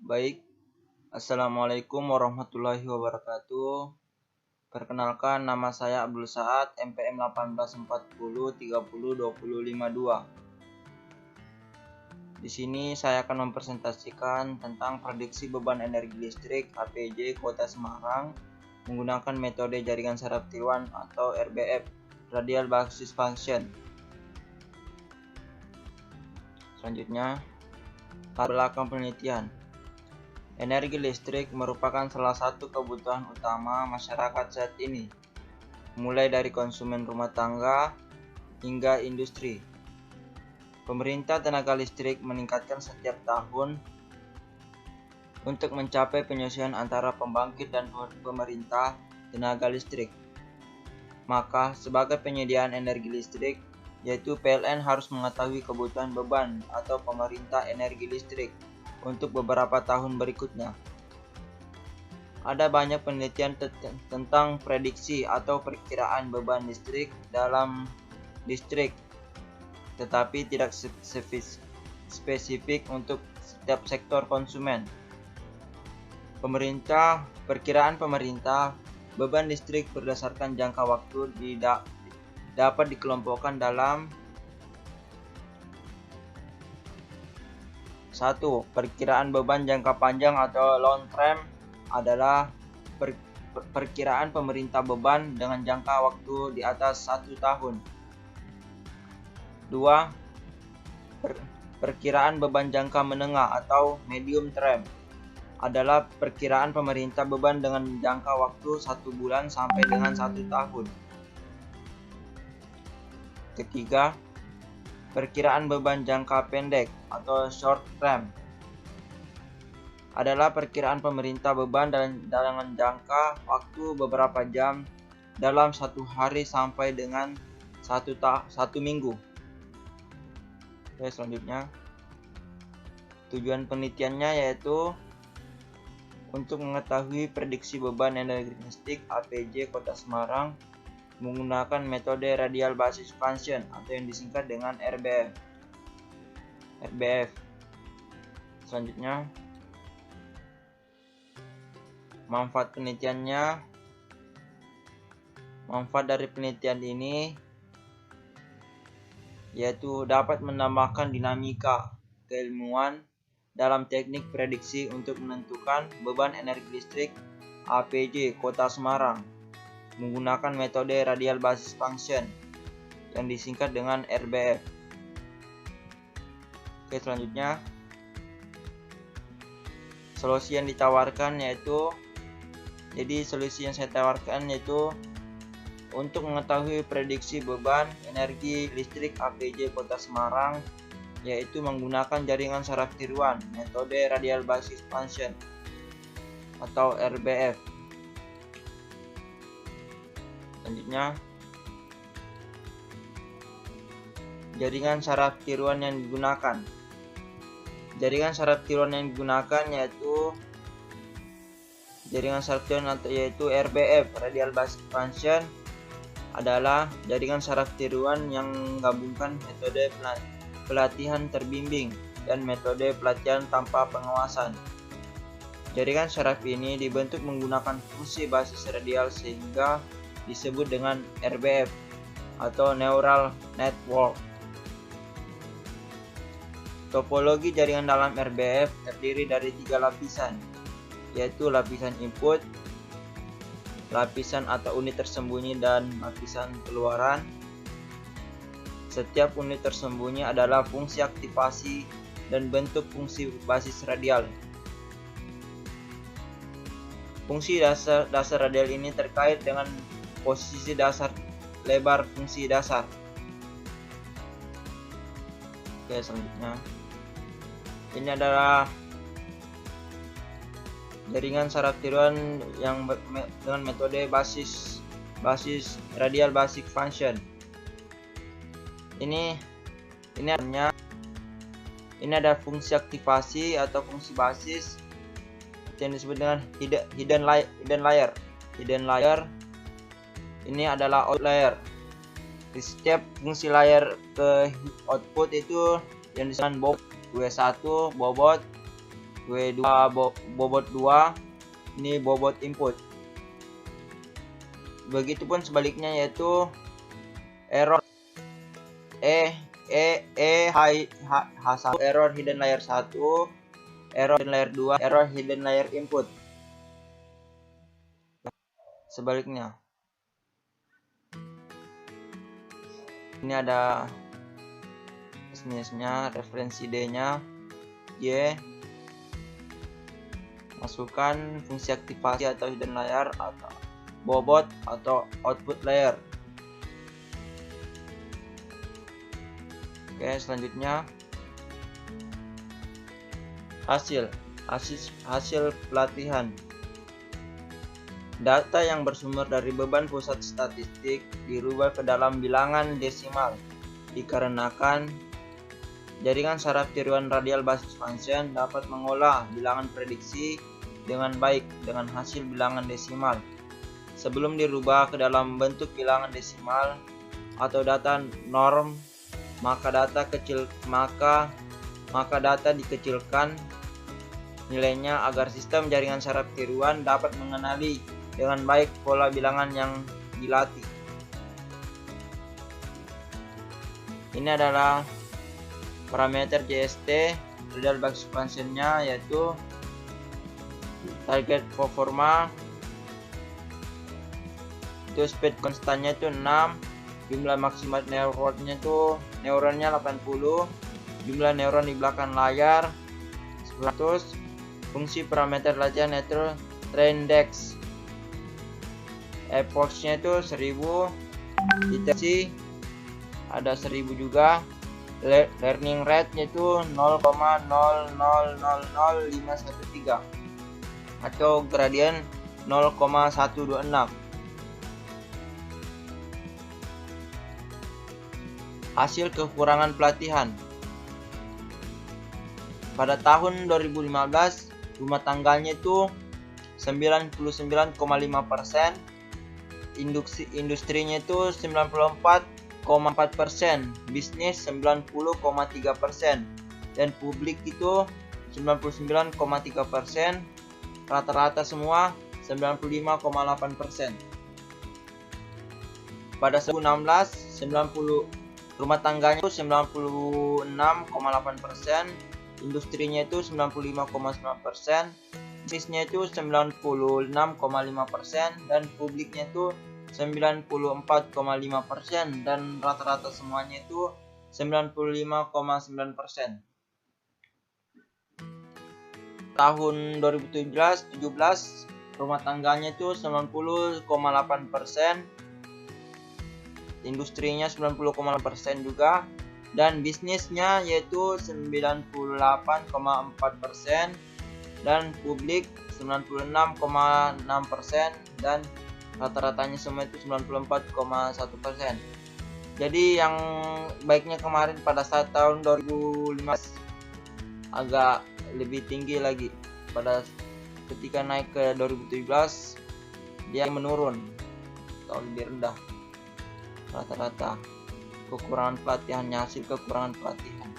Baik, Assalamualaikum warahmatullahi wabarakatuh. Perkenalkan, nama saya Abdul Saad, MPM 1840302052. Di sini saya akan mempresentasikan tentang prediksi beban energi listrik APJ Kota Semarang menggunakan metode jaringan saraf tiruan atau RBF, Radial Basis Function. Selanjutnya, latar belakang penelitian. Energi listrik merupakan salah satu kebutuhan utama masyarakat saat ini, mulai dari konsumen rumah tangga hingga industri. Pemerintah tenaga listrik meningkatkan setiap tahun untuk mencapai penyesuaian antara pembangkit dan pemerintah tenaga listrik. Maka, sebagai penyediaan energi listrik, yaitu PLN harus mengetahui kebutuhan beban atau pemerintah energi listrik untuk beberapa tahun berikutnya. Ada banyak penelitian tentang prediksi atau perkiraan beban listrik dalam listrik, tetapi tidak spesifik untuk setiap sektor konsumen. Perkiraan pemerintah beban listrik berdasarkan jangka waktu dapat dikelompokkan dalam 1. Perkiraan beban jangka panjang atau long term adalah perkiraan pemerintah beban dengan jangka waktu di atas 1 tahun. 2. Perkiraan beban jangka menengah atau medium term adalah perkiraan pemerintah beban dengan jangka waktu 1 bulan sampai dengan 1 tahun. Ketiga, perkiraan beban jangka pendek atau short term adalah perkiraan pemerintah beban dengan jangka waktu beberapa jam dalam 1 hari sampai dengan 1 minggu. Oke, selanjutnya, tujuan penelitiannya yaitu untuk mengetahui prediksi beban energi listrik APJ Kota Semarang menggunakan metode Radial Basis Function atau yang disingkat dengan RBF. Selanjutnya, manfaat penelitiannya. Manfaat dari penelitian ini yaitu dapat menambahkan dinamika keilmuan dalam teknik prediksi untuk menentukan beban energi listrik APJ Kota Semarang menggunakan metode Radial Basis Function yang disingkat dengan RBF. Oke, selanjutnya, solusi yang ditawarkan yaitu solusi yang saya tawarkan yaitu untuk mengetahui prediksi beban energi listrik APJ Kota Semarang yaitu menggunakan jaringan saraf tiruan metode Radial Basis Function atau RBF. Selanjutnya, jaringan saraf tiruan yang digunakan. Jaringan saraf tiruan yang digunakan yaitu jaringan saraf tiruan yaitu RBF, Radial Basis Function, adalah jaringan saraf tiruan yang menggabungkan metode pelatihan terbimbing dan metode pelatihan tanpa pengawasan. Jaringan saraf ini dibentuk menggunakan fungsi basis radial sehingga disebut dengan RBF atau Neural Network. Topologi jaringan dalam RBF terdiri dari 3 lapisan, yaitu lapisan input, lapisan atau unit tersembunyi, dan lapisan keluaran. Setiap unit tersembunyi adalah fungsi aktivasi dan bentuk fungsi basis radial. Fungsi dasar radial ini terkait dengan posisi dasar lebar fungsi dasar. Oke, selanjutnya, ini adalah jaringan saraf tiruan yang dengan metode basis Radial Basic Function. Ini ada fungsi aktivasi atau fungsi basis yang disebut dengan hidden layer. Ini adalah out layer. Di setiap fungsi layer ke output itu yang disebut bobot W1 bobot, W2 bobot 2, ini bobot input. Begitupun sebaliknya, yaitu error H1, error hidden layer 1, error hidden layer 2, error hidden layer input. Sebaliknya, ini ada bisnisnya, referensi D-nya, Y, masukkan fungsi aktivasi atau hidden layer atau bobot atau output layer. Oke, selanjutnya hasil pelatihan. Data yang bersumber dari beban pusat statistik dirubah ke dalam bilangan desimal dikarenakan jaringan saraf tiruan radial basis function dapat mengolah bilangan prediksi dengan baik dengan hasil bilangan desimal sebelum dirubah ke dalam bentuk bilangan desimal atau data norm. Maka data dikecilkan nilainya agar sistem jaringan saraf tiruan dapat mengenali dengan baik pola bilangan yang dilatih. Ini adalah parameter JST radial basis function-nya, yaitu target performa, itu speed konstannya itu 6, jumlah maksimal neuronnya 80, jumlah neuron di belakang layar 100, fungsi parameter latihan yaitu traindex, effortnya itu 1000, deteksi ada 1000 juga, learning rate yaitu 0,000513 atau gradien 0,126. Hasil kekurangan pelatihan. Pada tahun 2015, rumah tangganya itu 99,5%, industrinya itu 94,4%, bisnis 90,3%, dan publik itu 99,3%, rata-rata semua 95,8%. Pada 2016, rumah tangganya itu 96,8%, industrinya itu 95,9%, bisnisnya itu 96,5%, dan publiknya itu 94,5%, dan rata-rata semuanya itu 95,9%. Tahun 2017, rumah tangganya itu 90,8%, industrinya 90,8% juga, dan bisnisnya yaitu 98,4%, dan publik 96,6%, dan rata-ratanya semua itu 94,1%. Jadi yang baiknya kemarin pada saat tahun 2015 agak lebih tinggi lagi, pada ketika naik ke 2017 dia menurun atau lebih rendah rata-rata kekurangan pelatihannya, hasil kekurangan pelatihan.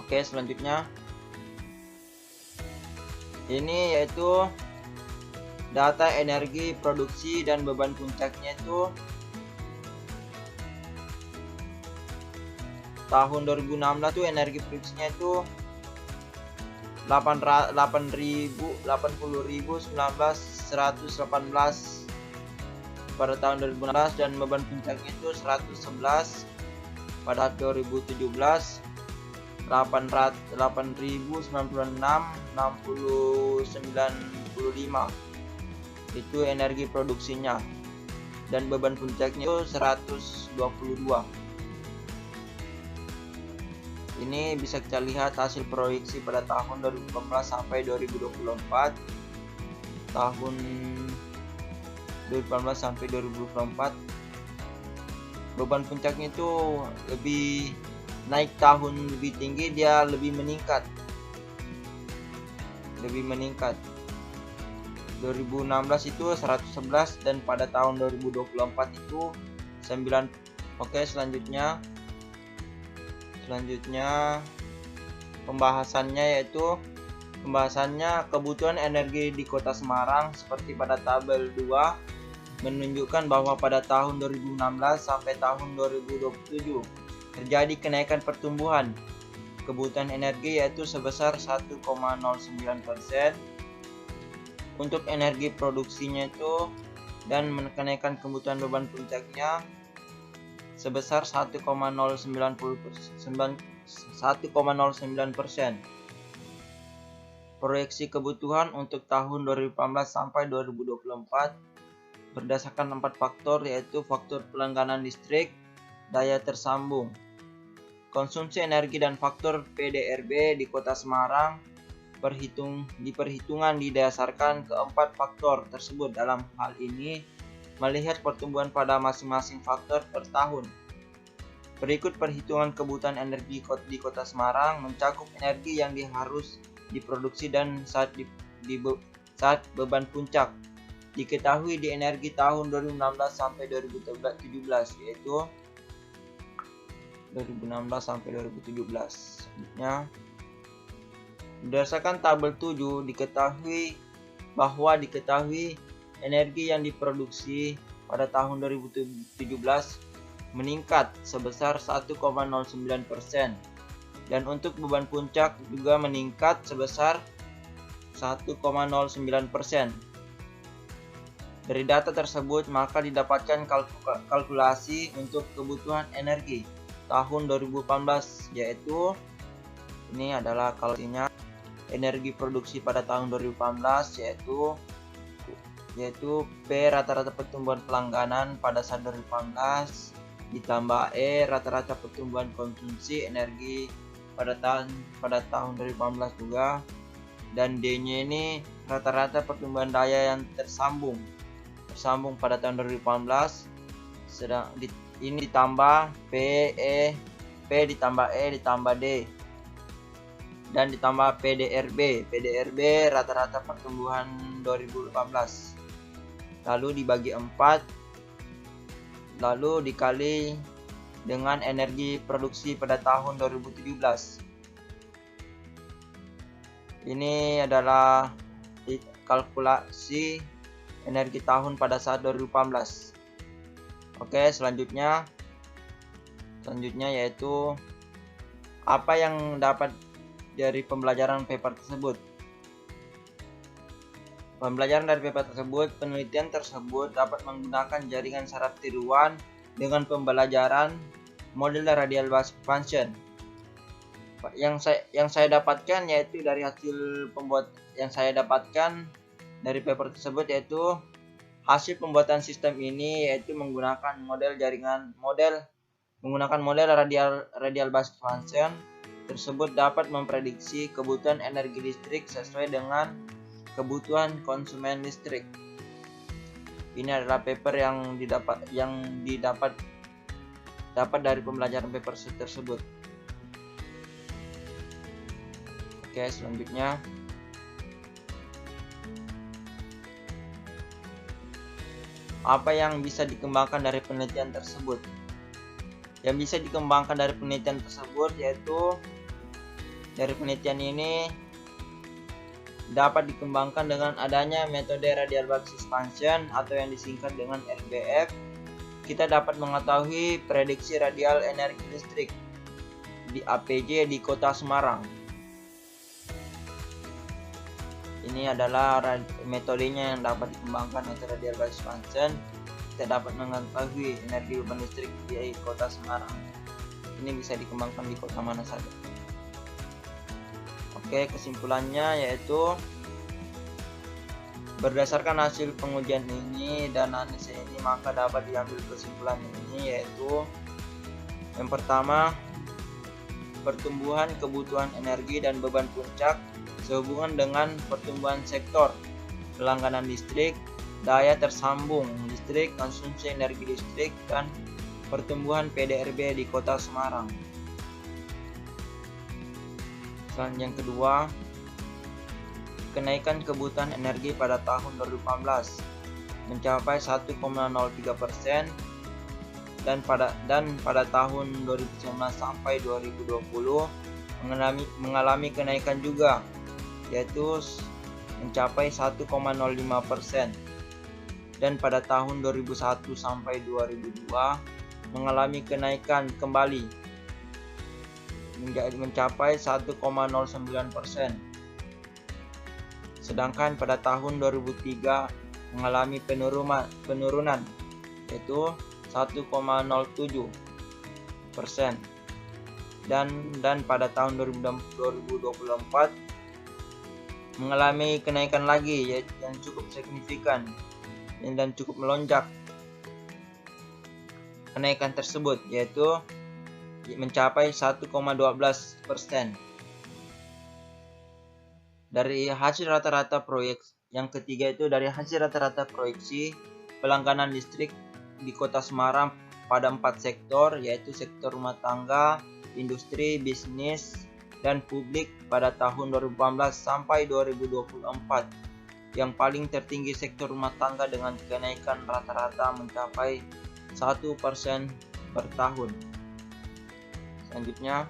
Oke, selanjutnya ini yaitu data energi produksi dan beban puncaknya itu tahun 2016 tuh energi produksinya itu 80.118 pada tahun 2016, dan beban puncaknya itu 111 pada 2017, 8.096,6095 itu energi produksinya, dan beban puncaknya itu 122. Ini bisa kita lihat hasil proyeksi pada tahun 2018 sampai 2024. Tahun 2018 sampai 2024 beban puncaknya itu lebih naik, tahun lebih tinggi dia lebih meningkat 2016 itu 111, dan pada tahun 2024 itu 9. Oke, selanjutnya pembahasannya yaitu kebutuhan energi di Kota Semarang seperti pada tabel 2 menunjukkan bahwa pada tahun 2016 sampai tahun 2027 terjadi kenaikan pertumbuhan kebutuhan energi yaitu sebesar 1,09%. Untuk energi produksinya itu dan kenaikan kebutuhan beban puncaknya sebesar 1,09%. Proyeksi kebutuhan untuk tahun 2018 sampai 2024 berdasarkan 4 faktor yaitu faktor pelangganan listrik, daya tersambung, konsumsi energi dan faktor PDRB di Kota Semarang. Perhitungan didasarkan keempat faktor tersebut. Dalam hal ini melihat pertumbuhan pada masing-masing faktor per tahun. Berikut perhitungan kebutuhan energi di Kota Semarang mencakup energi yang harus diproduksi dan saat beban puncak. Diketahui di energi tahun 2016 sampai 2017 yaitu 2016 sampai 2017. Selanjutnya, berdasarkan tabel 7 diketahui energi yang diproduksi pada tahun 2017 meningkat sebesar 1,09% dan untuk beban puncak juga meningkat sebesar 1,09%. Dari data tersebut maka didapatkan kalkulasi untuk kebutuhan energi tahun 2018 yaitu ini adalah kalkulasinya. Energi produksi pada tahun 2018 yaitu P rata-rata pertumbuhan pelangganan pada saat 2018 ditambah E rata-rata pertumbuhan konsumsi energi pada tahun 2018 juga, dan D-nya ini rata-rata pertumbuhan daya yang tersambung pada tahun 2018. Sedang ini ditambah P ditambah E ditambah D dan ditambah PDRB rata-rata pertumbuhan 2018 lalu dibagi 4 lalu dikali dengan energi produksi pada tahun 2017. Ini adalah kalkulasi energi tahun pada saat 2018. Oke, selanjutnya yaitu apa yang dapat dari pembelajaran paper tersebut. Penelitian tersebut dapat menggunakan jaringan saraf tiruan dengan pembelajaran model radial bus function. Yang saya dapatkan yaitu dari dari paper tersebut yaitu hasil pembuatan sistem ini yaitu menggunakan model radial bus function tersebut dapat memprediksi kebutuhan energi listrik sesuai dengan kebutuhan konsumen listrik. Ini adalah paper yang didapat dari pembelajaran paper tersebut. Oke, selanjutnya apa yang bisa dikembangkan dari penelitian tersebut? Yang bisa dikembangkan dari penelitian tersebut yaitu dari penelitian ini dapat dikembangkan dengan adanya metode radial basis function atau yang disingkat dengan RBF. Kita dapat mengetahui prediksi radial energi listrik di APJ di Kota Semarang. Ini adalah metodenya yang dapat dikembangkan metode radial basis function. Kita dapat mengetahui energi beban listrik di Kota Semarang. Ini bisa dikembangkan di kota mana saja. Oke, kesimpulannya yaitu berdasarkan hasil pengujian ini dan analisis ini maka dapat diambil kesimpulan ini yaitu yang pertama, pertumbuhan kebutuhan energi dan beban puncak sehubungan dengan pertumbuhan sektor pelangganan listrik, daya tersambung listrik, konsumsi energi listrik, dan pertumbuhan PDRB di Kota Semarang. Yang kedua, kenaikan kebutuhan energi pada tahun 2018 mencapai 1,03% dan pada tahun 2019 sampai 2020 mengalami kenaikan juga, yaitu mencapai 1,05%, dan pada tahun 2001 sampai 2002 mengalami kenaikan kembali mencapai 1,09%. Sedangkan pada tahun 2003 mengalami penurunan yaitu 1,07%, dan pada tahun 2024 mengalami kenaikan lagi yang cukup signifikan dan cukup melonjak. Kenaikan tersebut yaitu mencapai 1,12%. Dari hasil rata-rata proyek yang ketiga itu dari hasil rata-rata proyeksi pelangganan listrik di Kota Semarang pada 4 sektor, yaitu sektor rumah tangga, industri, bisnis, dan publik pada tahun 2018 sampai 2024. Yang paling tertinggi sektor rumah tangga dengan kenaikan rata-rata mencapai 1% per tahun. Selanjutnya,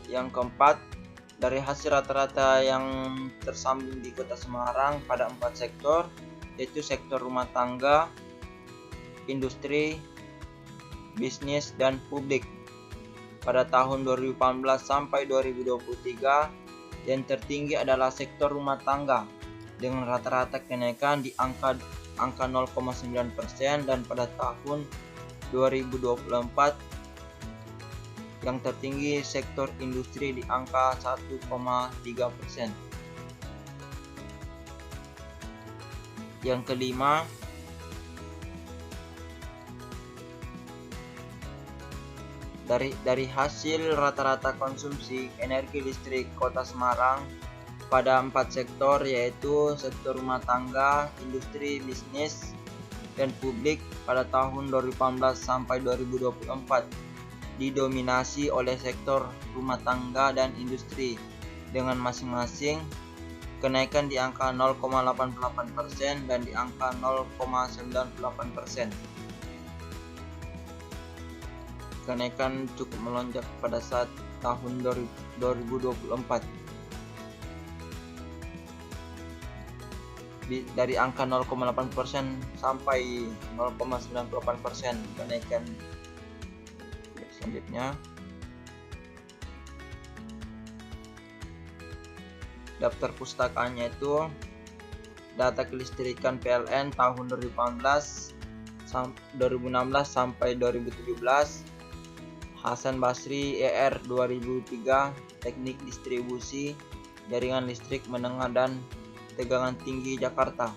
yang keempat, dari hasil rata-rata yang tersambung di Kota Semarang pada 4 sektor, yaitu sektor rumah tangga, industri, bisnis, dan publik pada tahun 2018 sampai 2023. Yang tertinggi adalah sektor rumah tangga dengan rata-rata kenaikan di angka 0,9%, dan pada tahun 2024 yang tertinggi sektor industri di angka 1,3%. Yang kelima, dari hasil rata-rata konsumsi energi listrik Kota Semarang pada 4 sektor, yaitu sektor rumah tangga, industri, bisnis, dan publik pada tahun 2018 sampai 2024 didominasi oleh sektor rumah tangga dan industri dengan masing-masing kenaikan di angka 0,88% dan di angka 0,98%. Kenaikan cukup melonjak pada saat tahun 2024. Dari angka 0,8% sampai 0,98% kenaikan. Selanjutnya, daftar pustakanya itu data kelistrikan PLN tahun 2016 sampai 2017, Hasan Basri ER 2003, teknik distribusi jaringan listrik menengah dan tegangan tinggi Jakarta,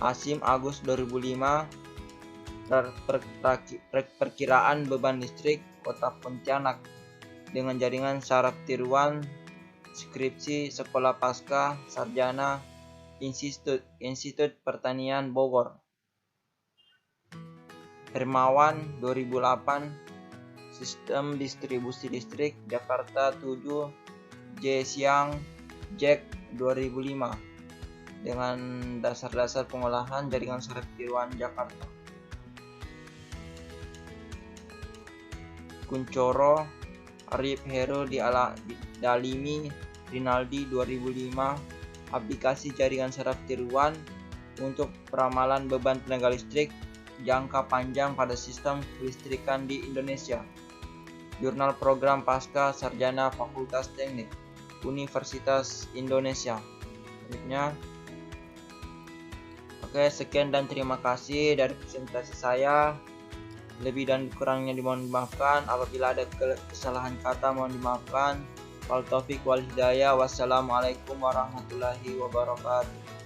Hasim Agus 2005, perkiraan beban listrik Kota Pontianak dengan jaringan saraf tiruan, skripsi sekolah pasca sarjana Institut Pertanian Bogor, Hermawan 2008, sistem distribusi listrik Jakarta 7, J Siang Jack 2005 dengan dasar-dasar pengolahan jaringan saraf tiruan Jakarta, Kuncoro Arif Hero Dalimi Rinaldi 2005, aplikasi jaringan saraf tiruan untuk peramalan beban tenaga listrik jangka panjang pada sistem kelistrikan di Indonesia, Jurnal Program Pasca Sarjana Fakultas Teknik Universitas Indonesia. Selanjutnya, oke, sekian dan terima kasih dari presentasi saya. Lebih dan kurangnya dimohon dimaafkan. Apabila ada kesalahan kata mohon dimaafkan. Wal taufiq wal hidayah. Wassalamualaikum warahmatullahi wabarakatuh.